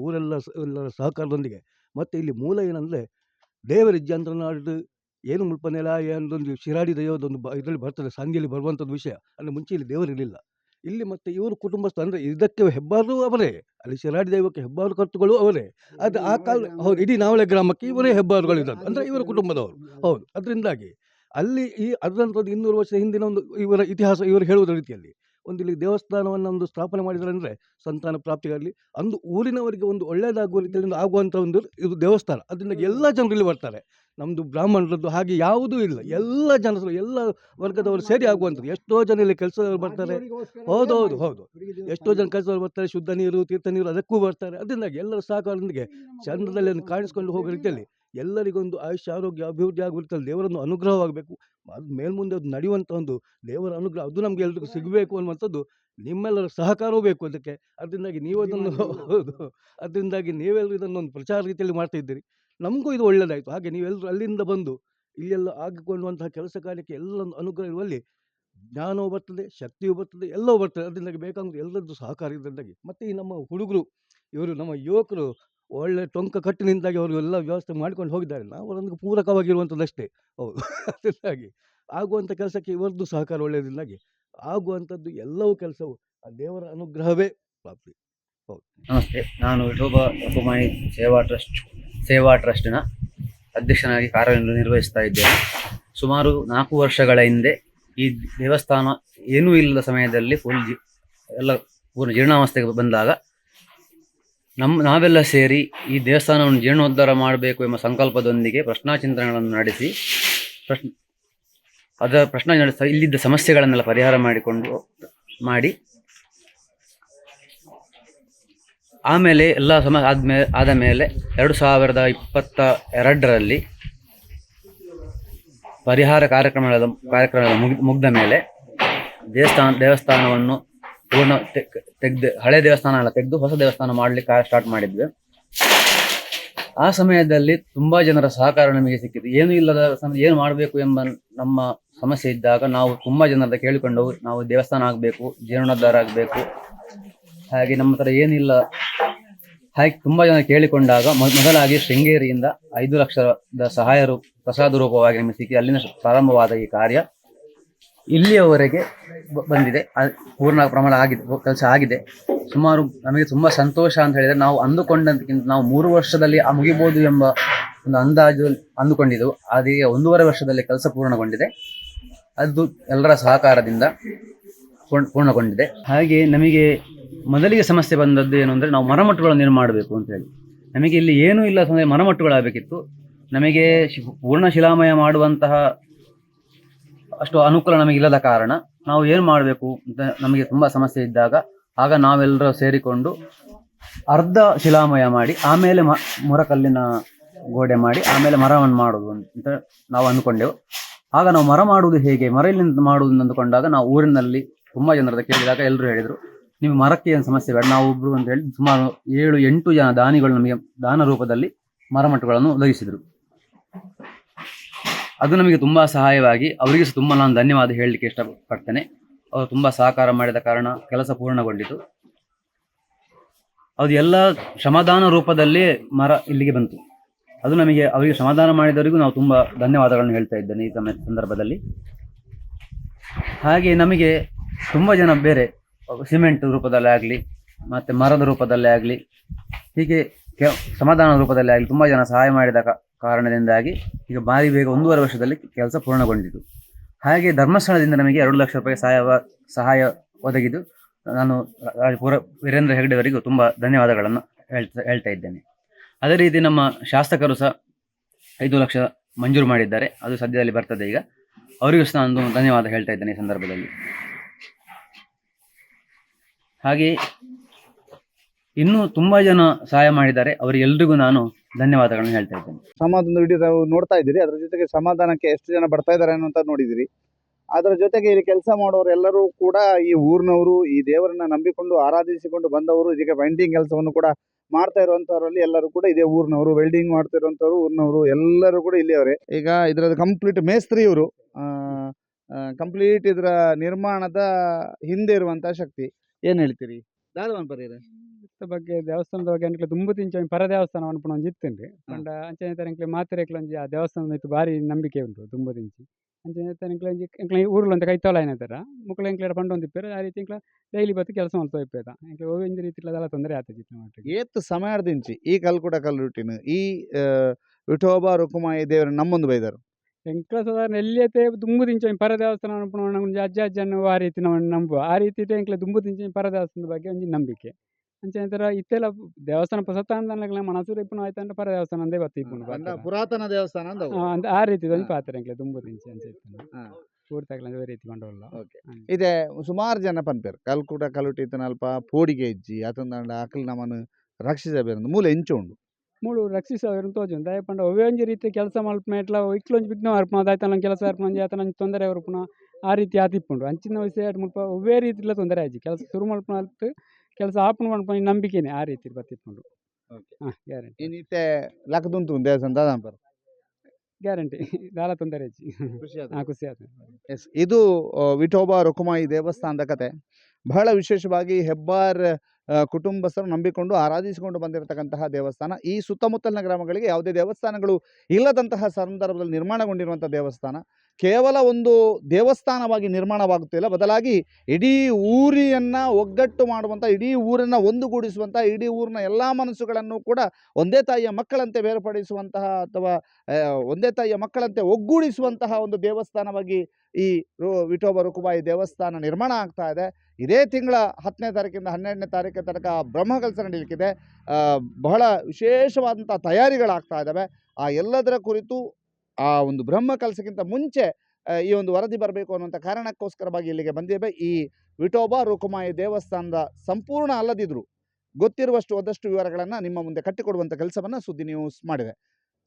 ಎಲ್ಲರ ಸಹಕಾರದೊಂದಿಗೆ. ಮತ್ತು ಇಲ್ಲಿ ಮೂಲ ಏನಂದರೆ ದೇವರಿಜ್ಜ ಅಂತ ನಾಡಿದ್ದು ಏನು ಮುಲ್ಪನೆಲ ಏನೊಂದು ಶಿರಾಡಿ ದೈವದೊಂದು ಇದರಲ್ಲಿ ಬರ್ತದೆ, ಸಂಧಿಯಲ್ಲಿ ಬರುವಂಥದ್ದು ವಿಷಯ. ಅಂದರೆ ಮುಂಚೆ ಇಲ್ಲಿ ದೇವರಿರಲಿಲ್ಲ. ಇಲ್ಲಿ ಮತ್ತು ಇವರು ಕುಟುಂಬಸ್ಥ ಅಂದರೆ ಇದಕ್ಕೆ ಹೆಬ್ಬಾರು ಅವರೇ, ಅಲ್ಲಿ ಶಿರಾಡಿ ದೈವಕ್ಕೆ ಹೆಬ್ಬಾರು ಕರ್ತುಗಳು ಅವರೇ. ಅದು ಆ ಕಾಲ ಹೌದು, ಇಡೀ ನಾವಳೆ ಗ್ರಾಮಕ್ಕೆ ಇವರೇ ಹೆಬ್ಬಾರುಗಳಿದ್ದದ್ದು, ಅಂದರೆ ಇವರ ಕುಟುಂಬದವರು. ಹೌದು, ಅದರಿಂದಾಗಿ ಅಲ್ಲಿ ಅದರಂಥದ್ದು 200 ವರ್ಷ ಹಿಂದಿನ ಒಂದು ಇವರ ಇತಿಹಾಸ ಇವರು ಹೇಳುವುದರ ರೀತಿಯಲ್ಲಿ ಇಲ್ಲಿ ದೇವಸ್ಥಾನವನ್ನು ಒಂದು ಸ್ಥಾಪನೆ ಮಾಡಿದರೆ ಅಂದರೆ ಸಂತಾನ ಪ್ರಾಪ್ತಿಗಾಗಲಿ, ಅಂದು ಊರಿನವರಿಗೆ ಒಂದು ಒಳ್ಳೆಯದಾಗುವ ರೀತಿಯಲ್ಲಿ ಆಗುವಂಥ ಒಂದು ಇದು ದೇವಸ್ಥಾನ. ಅದರಿಂದ ಎಲ್ಲ ಜನರು ಇಲ್ಲಿ ಬರ್ತಾರೆ. ನಮ್ಮದು ಬ್ರಾಹ್ಮಣರದ್ದು ಹಾಗೆ ಯಾವುದೂ ಇಲ್ಲ, ಎಲ್ಲ ಜನರು ಎಲ್ಲ ವರ್ಗದವರು ಸೇರಿ ಆಗುವಂಥದ್ದು. ಎಷ್ಟೋ ಜನ ಇಲ್ಲಿ ಕೆಲಸದವರು ಬರ್ತಾರೆ. ಹೌದು, ಎಷ್ಟೋ ಜನ ಕೆಲಸದವರು ಬರ್ತಾರೆ. ಶುದ್ಧ ನೀರು, ತೀರ್ಥ ನೀರು ಅದಕ್ಕೂ ಬರ್ತಾರೆ. ಅದರಿಂದಾಗಿ ಎಲ್ಲರ ಸಹಕಾರದೊಂದಿಗೆ ಚಂದ್ರದಲ್ಲಿ ಕಾಣಿಸ್ಕೊಂಡು ಹೋಗೋ ರೀತಿಯಲ್ಲಿ ಎಲ್ಲರಿಗೊಂದು ಆಯುಷ್ಯ, ಆರೋಗ್ಯ, ಅಭಿವೃದ್ಧಿ ಆಗೋ ರೀತಿಯಲ್ಲಿ ದೇವರನ್ನು ಅನುಗ್ರಹವಾಗಬೇಕು. ಅದು ಮೇಲ್ಮುಂದೆ ಅದು ನಡೆಯುವಂಥ ಒಂದು ದೇವರ ಅನುಗ್ರಹ ಅದು ನಮಗೆ ಎಲ್ರಿಗೂ ಸಿಗಬೇಕು ಅನ್ನುವಂಥದ್ದು ನಿಮ್ಮೆಲ್ಲರ ಸಹಕಾರವೂ ಬೇಕು ಅದಕ್ಕೆ. ಅದರಿಂದಾಗಿ ನೀವು ಅದನ್ನು ಅದರಿಂದಾಗಿ ನೀವೆಲ್ಲರೂ ಇದನ್ನೊಂದು ಪ್ರಚಾರ ರೀತಿಯಲ್ಲಿ ಮಾಡ್ತಾ ಇದ್ದೀರಿ. ನಮಗೂ ಇದು ಒಳ್ಳೆಯದಾಯಿತು. ಹಾಗೆ ನೀವೆಲ್ಲರೂ ಅಲ್ಲಿಂದ ಬಂದು ಇಲ್ಲೆಲ್ಲ ಆಗಿಕೊಳ್ಳುವಂತಹ ಕೆಲಸ ಕಾರ್ಯಕ್ಕೆ ಎಲ್ಲ ಅನುಗ್ರಹ ಇರುವಲ್ಲಿ ಜ್ಞಾನವೂ ಬರ್ತದೆ, ಶಕ್ತಿಯೂ ಬರ್ತದೆ, ಎಲ್ಲವೂ ಬರ್ತದೆ. ಅದರಿಂದಾಗಿ ಬೇಕಾದ್ರೆ ಎಲ್ಲರದ್ದು ಸಹಕಾರ ಇದರಿಂದಾಗಿ. ಮತ್ತು ಈ ನಮ್ಮ ಹುಡುಗರು, ಇವರು ನಮ್ಮ ಯುವಕರು ಒಳ್ಳೆ ಟೊಂಕ ಕಟ್ಟಿನಿಂದಾಗಿ ಅವರು ಎಲ್ಲ ವ್ಯವಸ್ಥೆ ಮಾಡ್ಕೊಂಡು ಹೋಗಿದ್ದಾರೆ. ನಾವು ಅವರೊಂದಿಗೆ ಪೂರಕವಾಗಿರುವಂಥದ್ದಷ್ಟೇ. ಹೌದು, ಅದರಿಂದಾಗಿ ಆಗುವಂಥ ಕೆಲಸಕ್ಕೆ ಇವರದ್ದು ಸಹಕಾರ ಒಳ್ಳೆಯದಿಂದಾಗಿ ಆಗುವಂಥದ್ದು ಎಲ್ಲವೂ ಕೆಲಸವು ಆ ದೇವರ ಅನುಗ್ರಹವೇ ಪ್ರಾಪ್ತಿ. ಹೌದು. ನಮಸ್ತೆ, ನಾನು ವಿಠೋಬ ಉಪಮಾಯಿ ಸೇವಾ ಟ್ರಸ್ಟಿನ ಅಧ್ಯಕ್ಷನಾಗಿ ಕಾರ್ಯನಿರ್ವಹಿಸ್ತಾ ಇದ್ದೇನೆ. ಸುಮಾರು 4 ವರ್ಷಗಳ ಹಿಂದೆ ಈ ದೇವಸ್ಥಾನ ಏನೂ ಇಲ್ಲದ ಸಮಯದಲ್ಲಿ ಎಲ್ಲ ಪೂರ್ಣ ಜೀರ್ಣಾವಸ್ಥೆಗೆ ಬಂದಾಗ ನಾವೆಲ್ಲ ಸೇರಿ ಈ ದೇವಸ್ಥಾನವನ್ನು ಜೀರ್ಣೋದ್ಧಾರ ಮಾಡಬೇಕು ಎಂಬ ಸಂಕಲ್ಪದೊಂದಿಗೆ ಪ್ರಶ್ನಾಚಿಂತನೆಗಳನ್ನು ನಡೆಸಿ ಇಲ್ಲಿದ್ದ ಸಮಸ್ಯೆಗಳನ್ನೆಲ್ಲ ಪರಿಹಾರ ಮಾಡಿ ಆಮೇಲೆ ಎಲ್ಲ ಆದ ಮೇಲೆ 2022ರಲ್ಲಿ ಪರಿಹಾರ ಕಾರ್ಯಕ್ರಮಗಳ ಮುಗಿದ ಮೇಲೆ ದೇವಸ್ಥಾನವನ್ನು ಪೂರ್ಣ ತೆಗೆದು ಹಳೆ ದೇವಸ್ಥಾನ ಎಲ್ಲ ತೆಗೆದು ಹೊಸ ದೇವಸ್ಥಾನ ಮಾಡಲಿಕ್ಕೆ ಸ್ಟಾರ್ಟ್ ಮಾಡಿದ್ವಿ. ಆ ಸಮಯದಲ್ಲಿ ತುಂಬಾ ಜನರ ಸಹಕಾರ ನಮಗೆ ಸಿಕ್ಕಿತು. ಏನು ಇಲ್ಲದ ಏನು ಮಾಡಬೇಕು ಎಂಬ ನಮ್ಮ ಸಮಸ್ಯೆ ಇದ್ದಾಗ ನಾವು ತುಂಬಾ ಜನರ ಕೇಳಿಕೊಂಡು ನಾವು ದೇವಸ್ಥಾನ ಆಗಬೇಕು, ಜೀರ್ಣೋದ್ಧಾರ ಆಗಬೇಕು, ಹಾಗೆ ನಮ್ಮ ಹತ್ರ ಏನಿಲ್ಲ ಹಾಗೆ ತುಂಬಾ ಜನ ಕೇಳಿಕೊಂಡಾಗ ಮೊದಲಾಗಿ ಶೃಂಗೇರಿಯಿಂದ 5 ಲಕ್ಷದ ಸಹಾಯ ಪ್ರಸಾದ ರೂಪವಾಗಿ ನಮಗೆ ಸಿಕ್ಕಿ ಅಲ್ಲಿನ ಪ್ರಾರಂಭವಾದ ಈ ಕಾರ್ಯ ಇಲ್ಲಿಯವರೆಗೆ ಬಂದಿದೆ. ಪೂರ್ಣ ಪ್ರಮಾಣ ಆಗಿದೆ, ಕೆಲಸ ಆಗಿದೆ. ಸುಮಾರು ನಮಗೆ ತುಂಬ ಸಂತೋಷ ಅಂತ ಹೇಳಿದರೆ ನಾವು ಅಂದುಕೊಂಡಂತಕ್ಕಿಂತ ನಾವು 3 ವರ್ಷದಲ್ಲಿ ಮುಗಿಬೋದು ಎಂಬ ಒಂದು ಅಂದಾಜು ಅಂದುಕೊಂಡಿದ್ದೆವು. ಅದೀಗ 1.5 ವರ್ಷದಲ್ಲಿ ಕೆಲಸ ಪೂರ್ಣಗೊಂಡಿದೆ. ಅದು ಎಲ್ಲರ ಸಹಕಾರದಿಂದ ಪೂರ್ಣಗೊಂಡಿದೆ. ಹಾಗೆ ನಮಗೆ ಮೊದಲಿಗೆ ಸಮಸ್ಯೆ ಬಂದದ್ದು ಏನು ಅಂದರೆ ನಾವು ಮರಮಟ್ಟುಗಳನ್ನು ನಿರ್ಮಾಣ ಮಾಡಬೇಕು ಅಂತ ಹೇಳಿ. ನಮಗೆ ಇಲ್ಲಿ ಏನೂ ಇಲ್ಲ, ಮರಮಟ್ಟುಗಳಾಗಬೇಕಿತ್ತು. ನಮಗೆ ಪೂರ್ಣ ಶಿಲಾಮಯ ಮಾಡುವಂತಹ ಅಷ್ಟು ಅನುಕೂಲ ನಮಗಿಲ್ಲದ ಕಾರಣ ನಾವು ಏನು ಮಾಡಬೇಕು ಅಂತ ನಮಗೆ ತುಂಬ ಸಮಸ್ಯೆ ಇದ್ದಾಗ ಆಗ ನಾವೆಲ್ಲರೂ ಸೇರಿಕೊಂಡು ಅರ್ಧ ಶಿಲಾಮಯ ಮಾಡಿ ಆಮೇಲೆ ಮುರಕಲ್ಲಿನ ಗೋಡೆ ಮಾಡಿ ಆಮೇಲೆ ಮರವನ್ನು ಮಾಡುವುದು ಅಂತ ನಾವು ಅಂದುಕೊಂಡೆವು. ಆಗ ನಾವು ಮರ ಮಾಡುವುದು ಹೇಗೆ, ಮರ ಎಲ್ಲಿಂದ ಮಾಡುವುದು ಅಂದುಕೊಂಡಾಗ ನಾವು ಊರಿನಲ್ಲಿ ತುಂಬ ಜನರದ ಕೇಳಿದಾಗ ಎಲ್ಲರೂ ಹೇಳಿದರು, ನಿಮಗೆ ಮರಕ್ಕೆ ಏನು ಸಮಸ್ಯೆ ಬೇಡ, ನಾವು ಒಬ್ಬರು ಅಂತ ಹೇಳಿ ಸುಮಾರು 7-8 ಜನ ದಾನಿಗಳು ನಮಗೆ ದಾನ ರೂಪದಲ್ಲಿ ಮರಮಟ್ಟುಗಳನ್ನು ಒದಗಿಸಿದರು. ಅದು ನಮಗೆ ತುಂಬ ಸಹಾಯವಾಗಿ ಅವರಿಗೆ ತುಂಬ ನಾನು ಧನ್ಯವಾದ ಹೇಳಲಿಕ್ಕೆ ಇಷ್ಟಪಡ್ತೇನೆ. ಅವರು ತುಂಬ ಸಹಕಾರ ಮಾಡಿದ ಕಾರಣ ಕೆಲಸ ಪೂರ್ಣಗೊಂಡಿತು. ಅದು ಎಲ್ಲ ಶ್ರಮದಾನ ರೂಪದಲ್ಲಿ ಮರ ಇಲ್ಲಿಗೆ ಬಂತು. ಅದು ನಮಗೆ ಅವರಿಗೆ ಶ್ರಮದಾನ ಮಾಡಿದವರಿಗೂ ನಾವು ತುಂಬ ಧನ್ಯವಾದಗಳನ್ನು ಹೇಳ್ತಾ ಇದ್ದೇನೆ ಈ ಸಂದರ್ಭದಲ್ಲಿ. ಹಾಗೆ ನಮಗೆ ತುಂಬ ಜನ ಬೇರೆ ಸಿಮೆಂಟ್ ರೂಪದಲ್ಲೇ ಆಗಲಿ ಮತ್ತು ಮರದ ರೂಪದಲ್ಲೇ ಆಗಲಿ ಹೀಗೆ ಶ್ರಮದಾನ ರೂಪದಲ್ಲೇ ಆಗಲಿ ತುಂಬ ಜನ ಸಹಾಯ ಮಾಡಿದ ಕಾರಣದಿಂದಾಗಿ ಈಗ ಭಾರಿ ಬೇಗ 1.5 ವರ್ಷದಲ್ಲಿ ಕೆಲಸ ಪೂರ್ಣಗೊಂಡಿತು. ಹಾಗೆ ಧರ್ಮಸ್ಥಳದಿಂದ ನಮಗೆ 2 ಲಕ್ಷ ರೂಪಾಯಿ ಸಹಾಯ ಒದಗಿದ್ದು ನಾನು ವೀರೇಂದ್ರ ಹೆಗ್ಡೆ ಅವರಿಗೂ ತುಂಬ ಧನ್ಯವಾದಗಳನ್ನು ಹೇಳ್ತಾ ಇದ್ದೇನೆ. ಅದೇ ರೀತಿ ನಮ್ಮ ಶಾಸಕರು ಸಹ 5 ಲಕ್ಷ ಮಂಜೂರು ಮಾಡಿದ್ದಾರೆ. ಅದು ಸದ್ಯದಲ್ಲಿ ಬರ್ತದೆ. ಈಗ ಅವರಿಗೂ ಸಹ ನಾನು ಧನ್ಯವಾದ ಹೇಳ್ತಾ ಇದ್ದೇನೆ ಈ ಸಂದರ್ಭದಲ್ಲಿ. ಹಾಗೆ ಇನ್ನೂ ತುಂಬಾ ಜನ ಸಹಾಯ ಮಾಡಿದ್ದಾರೆ. ಅವರಿಗೆಲ್ಲರಿಗೂ ನಾನು ಧನ್ಯವಾದಗಳನ್ನು ಹೇಳ್ತಾ ಇದ್ದೇನೆ. ಸಮಾಧಾನದ ವಿಡಿಯೋ ತಾವು ನೋಡ್ತಾ ಇದ್ದೀರಿ. ಅದರ ಜೊತೆಗೆ ಸಮಾಧಾನಕ್ಕೆ ಎಷ್ಟು ಜನ ಬರ್ತಾ ಇದ್ದಾರೆ ಅನ್ನೋಂತ ನೋಡಿದಿರಿ. ಅದರ ಜೊತೆಗೆ ಇಲ್ಲಿ ಕೆಲಸ ಮಾಡೋರು ಎಲ್ಲರೂ ಕೂಡ ಈ ಊರಿನವರು, ಈ ದೇವರನ್ನ ನಂಬಿಕೊಂಡು ಆರಾಧಿಸಿಕೊಂಡು ಬಂದವರು. ಇದೀಗ ಪೇಂಟಿಂಗ್ ಕೆಲಸವನ್ನು ಕೂಡ ಮಾಡ್ತಾ ಇರುವಂತವರಲ್ಲಿ ಎಲ್ಲರೂ ಕೂಡ ಇದೇ ಊರಿನವರು, ವೆಲ್ಡಿಂಗ್ ಮಾಡ್ತಾ ಇರುವಂತವರು ಊರಿನವರು ಎಲ್ಲರೂ ಕೂಡ ಇಲ್ಲಿಯವರೇ. ಈಗ ಇದರ ಕಂಪ್ಲೀಟ್ ಮೇಸ್ತ್ರಿ ಇವರು, ಕಂಪ್ಲೀಟ್ ಇದರ ನಿರ್ಮಾಣದ ಹಿಂದೆ ಇರುವಂತಹ ಶಕ್ತಿ. ಏನ್ ಹೇಳ್ತೀರಿ ದಾದವನ್ ಪರಿಯರೆ ಬಗ್ಗೆ ದೇವಸ್ಥಾನದ ಬಗ್ಗೆ ಅಂಕ್ಲೆ ತುಂಬ ತಿಂಚ ಪರ ದೇವಸ್ಥಾನ ಅನ್ಪುಣ ಒಂಜಿ ಇತ್ತುಂಡು ಪಂಡ ಅಂಚನೆ ತನಕ್ಲೆ ಮಾತೆರೆಕ್ಲ ಒಂಜಿ ಆ ದೇವಸ್ಥಾನದ ಇತ್ತು ಬಾರಿ ನಂಬಿಕೆ ಉಂಟು ತುಂಬ ತಿಂಚಿ. ಅಂಚನೆ ತನಕ್ಲೆ ಒಂಜಿ ಎಂಕ್ಲೆ ಊರ್ಲ ಅಂತ ಕೈತೋಲ ಏನೈತರ ಮುಕ್ಳ ಎಂಕ್ಲೆರ ಪಂಡ ಒಂದಿಪ್ಪೇರು ಆ ರೀತಿ ಎಂಕ್ಲ ಡೈಲಿ ಬತ್ತು ಕೆಲಸ ಮಾಡ್ತಾ ಇಪ್ಪೇದ ಎಂಕ್ಲೆ ಒಂಜಿ ರೀತಿ ಅದೆಲ್ಲ ತೊಂದರೆ ಆತ ಚಿತ್ರ ಮಟ್ಟಿಗೆ ಏತ್ ಸಮಯದಿಂಚಿ ಈ ಕಲ್ಕುಟ ಕಲ್ಲುಟ್ಟಿನ ಈ ವಿಠೋಬಾ ರುಕುಮಾಯಿ ದೇವರು ನಮ್ಮೊಂದು ಬೈದರು. ಎಂಕ್ಲ ಸಾಧಾರಣ ಎಲ್ಲಿಯತೆ ತುಂಬ ತಿಂಚ ಪರ ದೇವಸ್ಥಾನ ಅನ್ಪುಣ ಒಂಜಿ ಅಜ್ಜ ಅಜ್ಜನ್ನು ಆ ರೀತಿ ನಾವು ನಂಬುವ ಆ ರೀತಿ ಎಂಕ್ಲೆ ತುಂಬ ತಿಂಚ ಪರ ದೇವಸ್ಥಾನದ ಬಗ್ಗೆ ಒಂಜಿ ನಂಬಿಕೆ. ಅಂಚನೆ ತರ ಇತ್ತೆಲ್ಲ ದೇವಸ್ಥಾನ ಪುಸತ ಅಂದನಗ್ಲ ಮನಸೂರು ಇಪ್ಪುನ ಆಯ್ತಂಡ ಪರ ದೇವಸ್ಥಾನ ಅಂದೇ ಬತ್ತು ಇಪ್ಪುಂಡು ಪುರಾತನ ದೇವಸ್ಥಾನ ಅಂದ ಅಂತ ಆ ರೀತಿ ಒಂದು ಪಾತ್ರ ಎಂಕ್ಲೆ ತುಂಬ ತಿಂಚಿ ಅಂಚೆ ಪೂರ್ತಾಗ್ಲ ಅದೇ ರೀತಿ ಮಂಡವಲ್ಲ. ಇದೆ ಸುಮಾರು ಜನ ಪನ್ಪೇರು ಕಲ್ಕುಟ ಕಲ್ಲುಟಿತನ ಅಲ್ಪ ಪೋಡಿಗೆ ಇಜ್ಜಿ ಅತಂದಂಡ ಅಕಲ್ ನಮ್ಮನ್ನು ರಕ್ಷಿಸಬೇರು ಮೂಲ ಎಂಚು ಉಂಡು ಮೂಳು ರಕ್ಷಿಸೋರು ತೋಜು ದಯಪಂಡ ಒವ್ವೆ ಒಂಜಿ ರೀತಿ ಕೆಲಸ ಮಲ್ಪನ ಇಟ್ಲ ಇಕ್ಲೊಂಜಿ ಬಿಗ್ನ ಅರ್ಪಣ ದಾಯ್ತನ ಕೆಲಸ ಅರ್ಪಣ ಆತನ ತೊಂದರೆ ಅರ್ಪಣ ಆ ರೀತಿ ಆತಿಪ್ಪುಂಡು ಅಂಚಿನ ವಿಷಯ ಮುಲ್ಪ ಒವ್ವೇ ರೀತಿಲ ತೊಂದರೆ ಆಯ್ತು ಕೆಲಸ ಶುರು ಮಲ್ಪನ ಅಲ್ತು ಕೆಲಸ ಆಪಣ ಮಾಡ್ಪಣ ನಂಬಿಕೆನೆ ಆ ರೀತಿ ಬತ್ತಿಪ್ಪುಂಡು. ಗ್ಯಾರಂಟಿ ಇನ್ನಿತ್ತೆ ಲಕ್ಕದುಂತು ದೇವಸ್ಥಾನ ದಾದಾಂಪರು ಗ್ಯಾರಂಟಿ ದಾಲ ತೊಂದರೆ ಆಯ್ತು ಖುಷಿ ಆಯ್ತು. ಎಸ್, ಇದು ವಿಠೋಬಾ ರುಕುಮಾಯಿ ದೇವಸ್ಥಾನದ ಕತೆ. ಬಹಳ ವಿಶೇಷವಾಗಿ ಹೆಬ್ಬಾರ್ ಕುಟುಂಬಸ್ಥರು ನಂಬಿಕೊಂಡು ಆರಾಧಿಸಿಕೊಂಡು ಬಂದಿರತಕ್ಕಂತಹ ದೇವಸ್ಥಾನ. ಈ ಸುತ್ತಮುತ್ತಲಿನ ಗ್ರಾಮಗಳಿಗೆ ಯಾವುದೇ ದೇವಸ್ಥಾನಗಳು ಇಲ್ಲದಂತಹ ಸಂದರ್ಭದಲ್ಲಿ ನಿರ್ಮಾಣಗೊಂಡಿರುವಂಥ ದೇವಸ್ಥಾನ. ಕೇವಲ ಒಂದು ದೇವಸ್ಥಾನವಾಗಿ ನಿರ್ಮಾಣವಾಗುತ್ತಿಲ್ಲ, ಬದಲಾಗಿ ಇಡೀ ಊರಿಯನ್ನು ಒಗ್ಗಟ್ಟು ಮಾಡುವಂಥ, ಇಡೀ ಊರನ್ನು ಒಂದುಗೂಡಿಸುವಂಥ, ಇಡೀ ಊರಿನ ಎಲ್ಲ ಮನಸ್ಸುಗಳನ್ನು ಕೂಡ ಒಂದೇ ತಾಯಿಯ ಮಕ್ಕಳಂತೆ ಬೇರ್ಪಡಿಸುವಂತಹ ಅಥವಾ ಒಂದೇ ತಾಯಿಯ ಮಕ್ಕಳಂತೆ ಒಗ್ಗೂಡಿಸುವಂತಹ ಒಂದು ದೇವಸ್ಥಾನವಾಗಿ ಈ ವಿಠೋಬಾ ರುಕುಮಾಯಿ ದೇವಸ್ಥಾನ ನಿರ್ಮಾಣ ಆಗ್ತಾ ಇದೆ. ಇದೇ ತಿಂಗಳ 10ನೇ ತಾರೀಕಿಂದ 12ನೇ ತಾರೀಕಿನ ತನಕ ಬ್ರಹ್ಮಕಲಸ ನಡೀಲಿಕ್ಕಿದೆ. ಬಹಳ ವಿಶೇಷವಾದಂಥ ತಯಾರಿಗಳಾಗ್ತಾ ಇದ್ದಾವೆ. ಆ ಎಲ್ಲದರ ಕುರಿತು ಆ ಒಂದು ಬ್ರಹ್ಮಕಲಸಕ್ಕಿಂತ ಮುಂಚೆ ಈ ಒಂದು ವರದಿ ಬರಬೇಕು ಅನ್ನುವಂಥ ಕಾರಣಕ್ಕೋಸ್ಕರವಾಗಿ ಇಲ್ಲಿಗೆ ಬಂದಿವೆ. ಈ ವಿಠೋಬಾ ರುಕುಮಾಯಿ ದೇವಸ್ಥಾನದ ಸಂಪೂರ್ಣ ಅಲ್ಲದಿದ್ದರೂ ಗೊತ್ತಿರುವಷ್ಟು ಒಂದಷ್ಟು ವಿವರಗಳನ್ನು ನಿಮ್ಮ ಮುಂದೆ ಕಟ್ಟಿಕೊಡುವಂಥ ಕೆಲಸವನ್ನು ಸುದ್ದಿ ನ್ಯೂಸ್ ಮಾಡಿದೆ.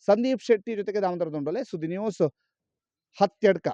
ಸಂದೀಪ್ ಶೆಟ್ಟಿ ಜೊತೆಗೆ ದಾಮೋದರ ದೊಂಡಲೆ, ಸುದ್ದಿ ನ್ಯೂಸ್, ಹತ್ಯಡ್ಕ.